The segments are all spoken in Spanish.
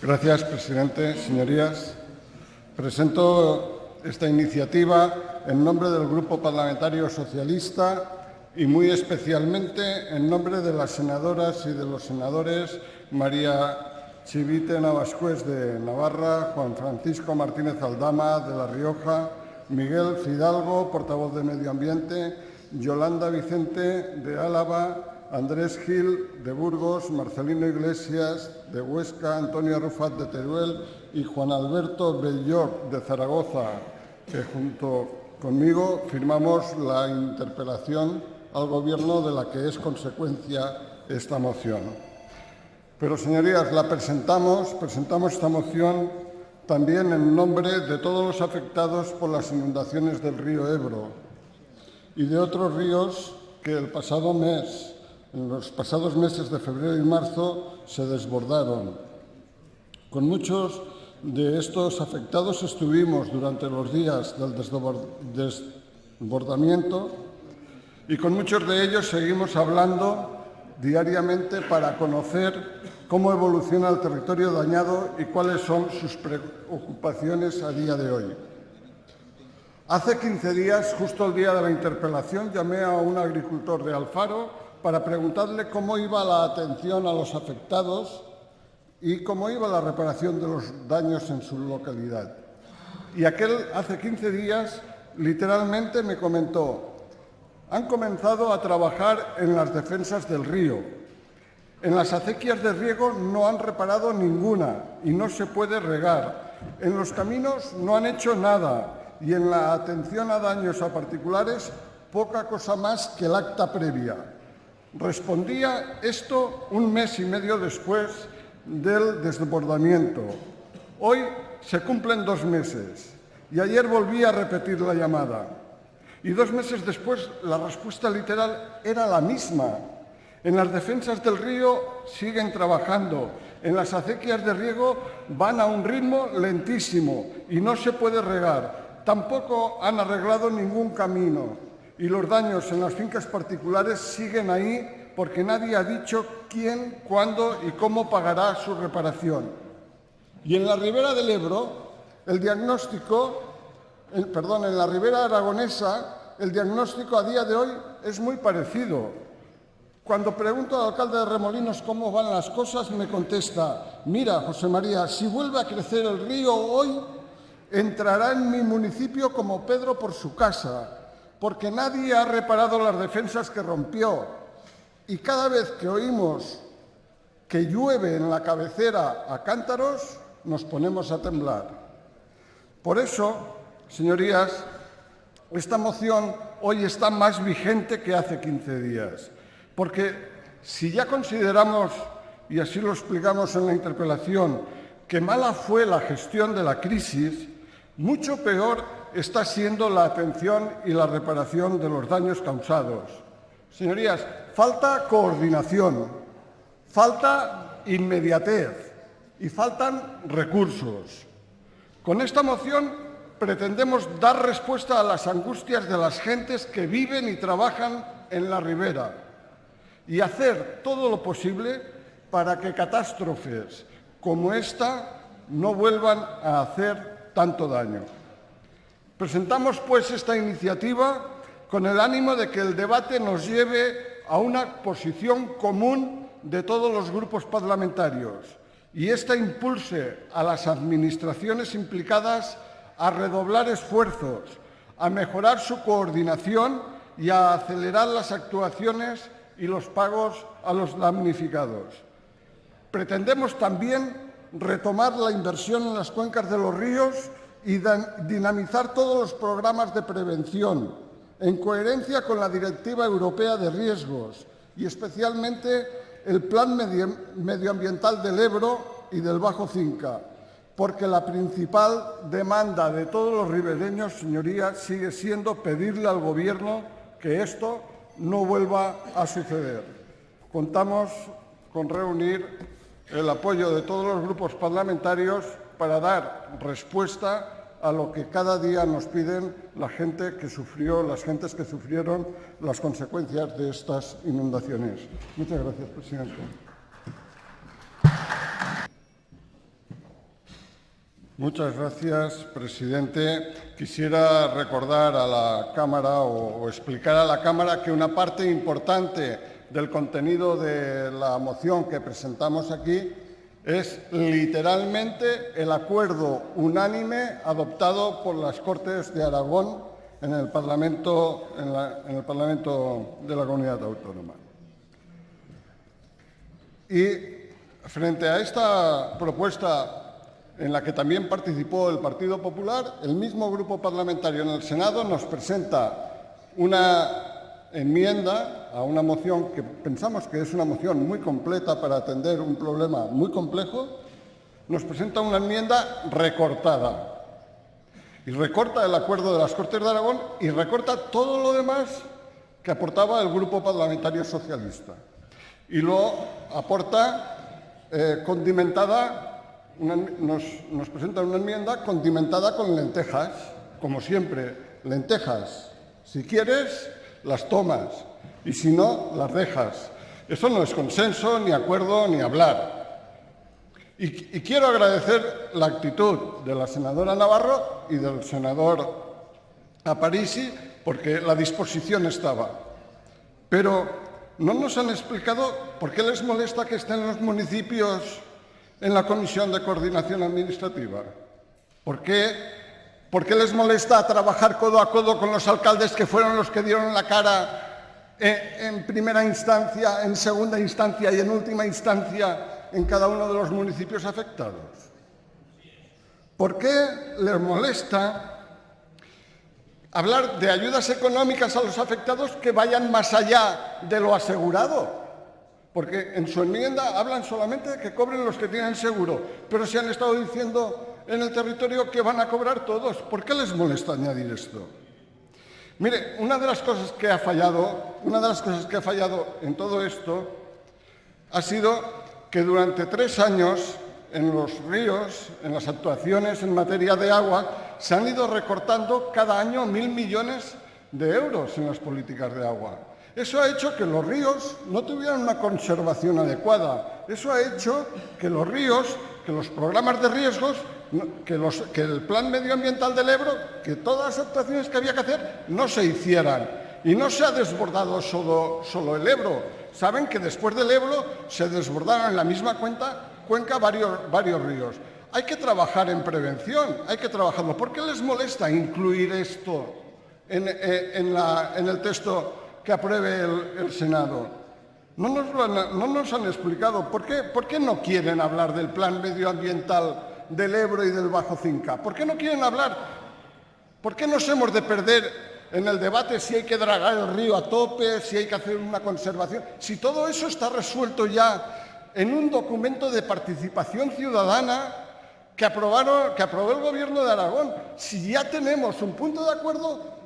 Gracias, presidente. Señorías, presento esta iniciativa en nombre del Grupo Parlamentario Socialista y muy especialmente en nombre de las senadoras y de los senadores María Chivite Navascués de Navarra, Juan Francisco Martínez Aldama de La Rioja, Miguel Fidalgo, portavoz de Medio Ambiente, Yolanda Vicente de Álava, Andrés Gil de Burgos, Marcelino Iglesias de Huesca, Antonio Arrufat de Teruel y Juan Alberto Bellot de Zaragoza, que junto conmigo firmamos la interpelación al Gobierno de la que es consecuencia esta moción. Pero, señorías, presentamos esta moción también en nombre de todos los afectados por las inundaciones del río Ebro y de otros ríos que en los pasados meses de febrero y marzo se desbordaron. Con muchos de estos afectados estuvimos durante los días del desbordamiento y con muchos de ellos seguimos hablando diariamente para conocer cómo evoluciona el territorio dañado y cuáles son sus preocupaciones a día de hoy. Hace 15 días, justo el día de la interpelación, llamé a un agricultor de Alfaro para preguntarle cómo iba la atención a los afectados y cómo iba la reparación de los daños en su localidad. Y hace 15 días, literalmente me comentó: han comenzado a trabajar en las defensas del río. En las acequias de riego no han reparado ninguna y no se puede regar. En los caminos no han hecho nada y en la atención a daños a particulares poca cosa más que el acta previa. Respondía esto un mes y medio después del desbordamiento. Hoy se cumplen 2 meses y ayer volví a repetir la llamada. Y 2 meses después la respuesta literal era la misma. En las defensas del río siguen trabajando. En las acequias de riego van a un ritmo lentísimo y no se puede regar. Tampoco han arreglado ningún camino. Y los daños en las fincas particulares siguen ahí porque nadie ha dicho quién, cuándo y cómo pagará su reparación. Y en la ribera del Ebro, en la ribera aragonesa, el diagnóstico a día de hoy es muy parecido. Cuando pregunto al alcalde de Remolinos cómo van las cosas, me contesta: mira, José María, si vuelve a crecer el río hoy, entrará en mi municipio como Pedro por su casa, porque nadie ha reparado las defensas que rompió. Y cada vez que oímos que llueve en la cabecera a cántaros, nos ponemos a temblar. Por eso, señorías, esta moción hoy está más vigente que hace 15 días. Porque si ya consideramos, y así lo explicamos en la interpelación, que mala fue la gestión de la crisis, mucho peor está siendo la atención y la reparación de los daños causados. Señorías, falta coordinación, falta inmediatez y faltan recursos. Con esta moción pretendemos dar respuesta a las angustias de las gentes que viven y trabajan en la ribera y hacer todo lo posible para que catástrofes como esta no vuelvan a hacer tanto daño. Presentamos, pues, esta iniciativa con el ánimo de que el debate nos lleve a una posición común de todos los grupos parlamentarios y esta impulse a las administraciones implicadas a redoblar esfuerzos, a mejorar su coordinación y a acelerar las actuaciones y los pagos a los damnificados. Pretendemos también retomar la inversión en las cuencas de los ríos y dinamizar todos los programas de prevención, en coherencia con la Directiva Europea de Riesgos y especialmente el Plan Medioambiental del Ebro y del Bajo Cinca, porque la principal demanda de todos los ribereños, señorías, sigue siendo pedirle al Gobierno que esto no vuelva a suceder. Contamos con reunir el apoyo de todos los grupos parlamentarios para dar respuesta a lo que cada día nos piden las gentes que sufrieron las consecuencias de estas inundaciones. Muchas gracias, presidente. Muchas gracias, presidente. Quisiera recordar a la Cámara o explicar a la Cámara que una parte importante del contenido de la moción que presentamos aquí es literalmente el acuerdo unánime adoptado por las Cortes de Aragón en el Parlamento de la Comunidad Autónoma. Y frente a esta propuesta en la que también participó el Partido Popular, el mismo grupo parlamentario en el Senado nos presenta una enmienda a una moción que pensamos que es una moción muy completa para atender un problema muy complejo. Nos presenta una enmienda recortada. Y recorta el acuerdo de las Cortes de Aragón y recorta todo lo demás que aportaba el Grupo Parlamentario Socialista. Y lo aporta condimentada, nos presenta una enmienda condimentada con lentejas, como siempre, lentejas. Si quieres, las tomas, y si no, las dejas. Eso no es consenso, ni acuerdo, ni hablar. Y quiero agradecer la actitud de la senadora Navarro y del senador Aparici, porque la disposición estaba. Pero no nos han explicado por qué les molesta que estén los municipios en la Comisión de Coordinación Administrativa. ¿Por qué les molesta trabajar codo a codo con los alcaldes que fueron los que dieron la cara en primera instancia, en segunda instancia y en última instancia en cada uno de los municipios afectados? ¿Por qué les molesta hablar de ayudas económicas a los afectados que vayan más allá de lo asegurado? Porque en su enmienda hablan solamente de que cobren los que tienen seguro, pero se han estado diciendo en el territorio que van a cobrar todos. ¿Por qué les molesta añadir esto? Mire, una de las cosas que ha fallado en todo esto ha sido que durante 3 años en los ríos, en las actuaciones en materia de agua, se han ido recortando cada año 1.000 millones de euros en las políticas de agua. Eso ha hecho que los ríos no tuvieran una conservación adecuada. Eso ha hecho que los ríos, que los programas de riesgos, que el Plan Medioambiental del Ebro, que todas las actuaciones que había que hacer no se hicieran. Y no se ha desbordado solo el Ebro. Saben que después del Ebro se desbordaron en la misma cuenca varios ríos. Hay que trabajar en prevención, hay que trabajarlo. ¿Por qué les molesta incluir esto en el texto que apruebe el Senado? No nos han explicado por qué no quieren hablar del Plan Medioambiental del Ebro y del Bajo Cinca. ¿Por qué no quieren hablar? ¿Por qué nos hemos de perder en el debate si hay que dragar el río a tope, si hay que hacer una conservación? Si todo eso está resuelto ya en un documento de participación ciudadana que aprobó el Gobierno de Aragón. Si ya tenemos un punto de acuerdo,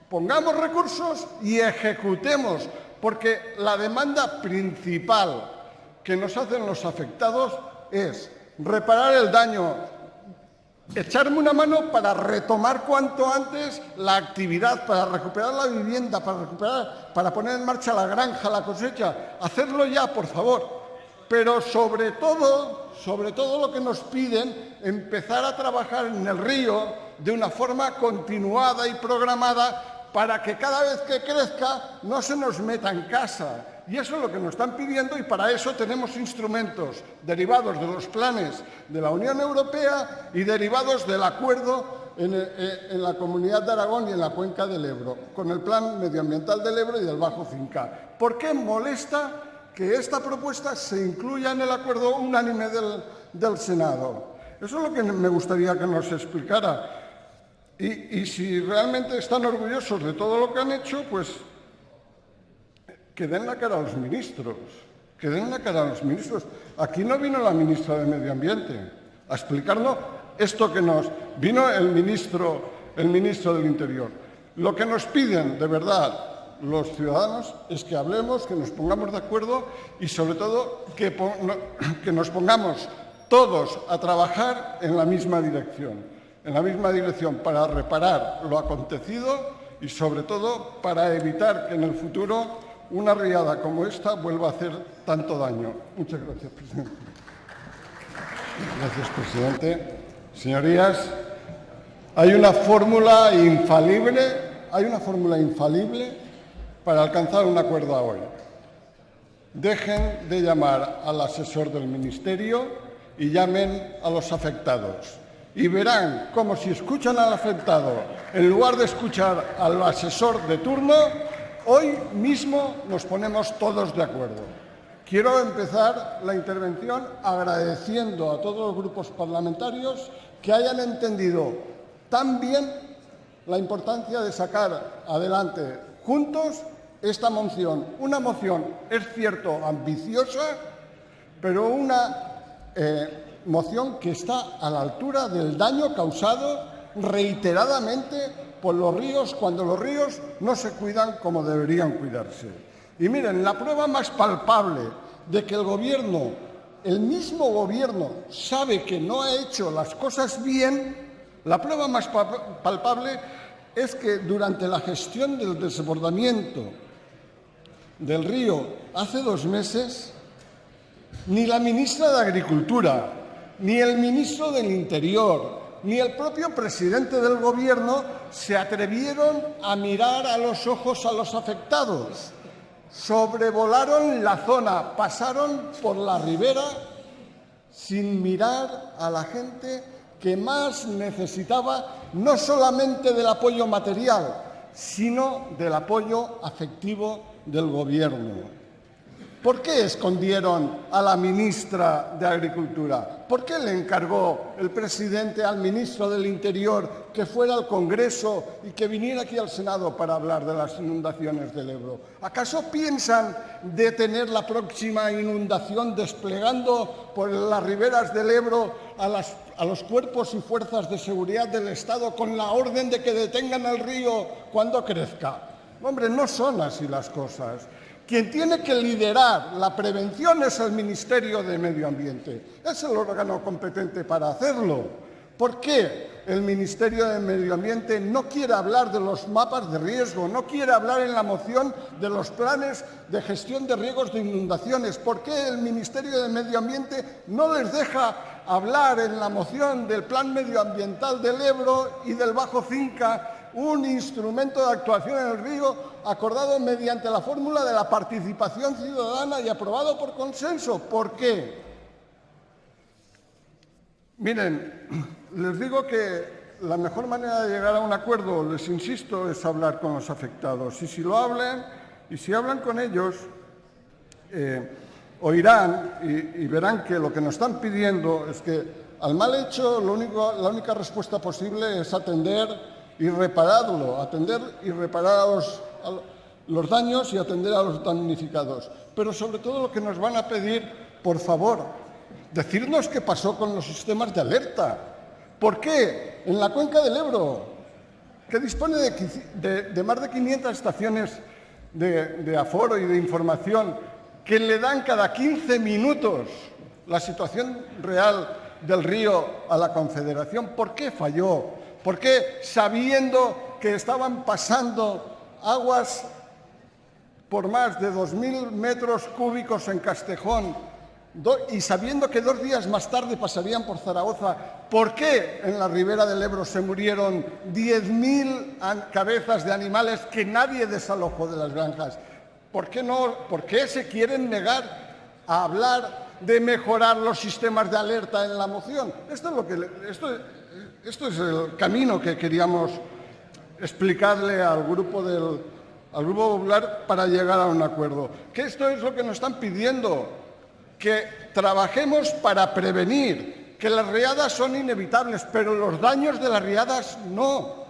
pongamos recursos y ejecutemos, porque la demanda principal que nos hacen los afectados es reparar el daño, echarme una mano para retomar cuanto antes la actividad, para recuperar la vivienda, para poner en marcha la granja, la cosecha. Hacerlo ya, por favor. Pero sobre todo lo que nos piden, empezar a trabajar en el río de una forma continuada y programada para que cada vez que crezca no se nos meta en casa. Y eso es lo que nos están pidiendo, y para eso tenemos instrumentos derivados de los planes de la Unión Europea y derivados del acuerdo en la Comunidad de Aragón y en la cuenca del Ebro, con el Plan Medioambiental del Ebro y del Bajo Cinca. ¿Por qué molesta que esta propuesta se incluya en el acuerdo unánime del Senado? Eso es lo que me gustaría que nos explicara. Y si realmente están orgullosos de todo lo que han hecho, pues que den la cara a los ministros, que den la cara a los ministros. Aquí no vino la ministra de Medio Ambiente a explicarnos esto que nos... Vino el ministro del Interior. Lo que nos piden, de verdad, los ciudadanos es que hablemos, que nos pongamos de acuerdo y, sobre todo, que nos pongamos todos a trabajar en la misma dirección para reparar lo acontecido y, sobre todo, para evitar que en el futuro una riada como esta vuelva a hacer tanto daño. Muchas gracias, presidente. Gracias, presidente. Señorías, hay una fórmula infalible para alcanzar un acuerdo hoy. Dejen de llamar al asesor del Ministerio y llamen a los afectados. Y verán cómo si escuchan al afectado, en lugar de escuchar al asesor de turno, hoy mismo nos ponemos todos de acuerdo. Quiero empezar la intervención agradeciendo a todos los grupos parlamentarios que hayan entendido tan bien la importancia de sacar adelante juntos esta moción. Una moción, es cierto, ambiciosa, pero una moción que está a la altura del daño causado reiteradamente por los ríos cuando los ríos no se cuidan como deberían cuidarse. Y miren, la prueba más palpable de que el mismo gobierno sabe que no ha hecho las cosas bien, la prueba más palpable es que durante la gestión del desbordamiento del río hace 2 meses, ni la ministra de Agricultura, ni el ministro del Interior, ni el propio presidente del Gobierno se atrevieron a mirar a los ojos a los afectados. Sobrevolaron la zona, pasaron por la ribera sin mirar a la gente que más necesitaba no solamente del apoyo material, sino del apoyo afectivo del Gobierno. ¿Por qué escondieron a la ministra de Agricultura? ¿Por qué le encargó el presidente al ministro del Interior que fuera al Congreso y que viniera aquí al Senado para hablar de las inundaciones del Ebro? ¿Acaso piensan detener la próxima inundación desplegando por las riberas del Ebro a los cuerpos y fuerzas de seguridad del Estado con la orden de que detengan el río cuando crezca? Hombre, no son así las cosas. Quien tiene que liderar la prevención es el Ministerio de Medio Ambiente. Es el órgano competente para hacerlo. ¿Por qué el Ministerio de Medio Ambiente no quiere hablar de los mapas de riesgo, no quiere hablar en la moción de los planes de gestión de riesgos de inundaciones? ¿Por qué el Ministerio de Medio Ambiente no les deja hablar en la moción del Plan Medioambiental del Ebro y del Bajo Cinca, un instrumento de actuación en el río acordado mediante la fórmula de la participación ciudadana y aprobado por consenso? ¿Por qué? Miren, les digo que la mejor manera de llegar a un acuerdo, les insisto, es hablar con los afectados. Y si hablan con ellos, oirán y verán que lo que nos están pidiendo es que al mal hecho la única respuesta posible es atender y repararlo, atender y reparar los daños y atender a los damnificados. Pero sobre todo lo que nos van a pedir, por favor, decirnos qué pasó con los sistemas de alerta. ¿Por qué en la cuenca del Ebro, que dispone de más de 500 estaciones de aforo y de información, que le dan cada 15 minutos la situación real del río a la Confederación, por qué falló? ¿Por qué, sabiendo que estaban pasando aguas por más de 2.000 metros cúbicos en Castejón y sabiendo que 2 días más tarde pasarían por Zaragoza, por qué en la ribera del Ebro se murieron 10.000 cabezas de animales que nadie desalojó de las granjas? ¿Por qué se quieren negar a hablar de mejorar los sistemas de alerta en la moción? Esto es el camino que queríamos explicarle al Grupo Popular para llegar a un acuerdo. Que esto es lo que nos están pidiendo, que trabajemos para prevenir, que las riadas son inevitables, pero los daños de las riadas no.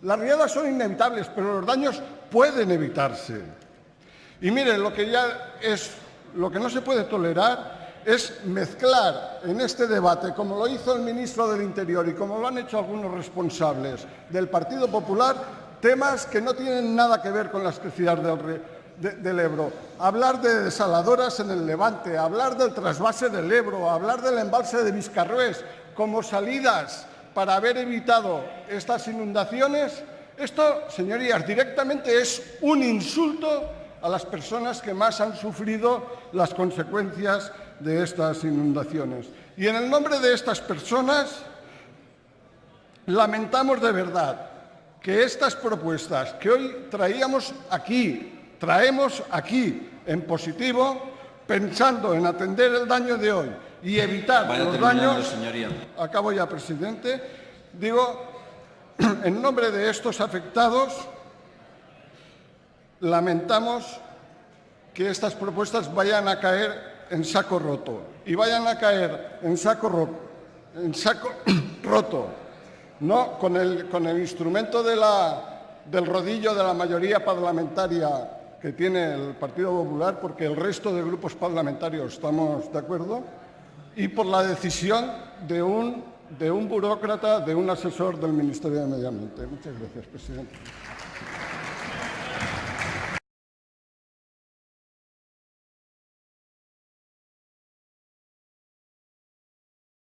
Las riadas son inevitables, pero los daños pueden evitarse. Y miren, lo que no se puede tolerar es mezclar en este debate, como lo hizo el ministro del Interior y como lo han hecho algunos responsables del Partido Popular, temas que no tienen nada que ver con las crecidas del Ebro. Hablar de desaladoras en el Levante, hablar del trasvase del Ebro, hablar del embalse de Vizcarrués como salidas para haber evitado estas inundaciones, esto, señorías, directamente es un insulto a las personas que más han sufrido las consecuencias de estas inundaciones. Y en el nombre de estas personas lamentamos de verdad que estas propuestas que hoy traemos aquí en positivo, pensando en atender el daño de hoy y evitar los daños. Señoría. Acabo ya, presidente. Digo, en nombre de estos afectados, lamentamos que estas propuestas vayan a caer en saco roto y vayan a caer en saco roto, no con el instrumento del rodillo de la mayoría parlamentaria que tiene el Partido Popular, porque el resto de grupos parlamentarios estamos de acuerdo, y por la decisión de un burócrata, de un asesor del Ministerio de Medio Ambiente. Muchas gracias, presidente.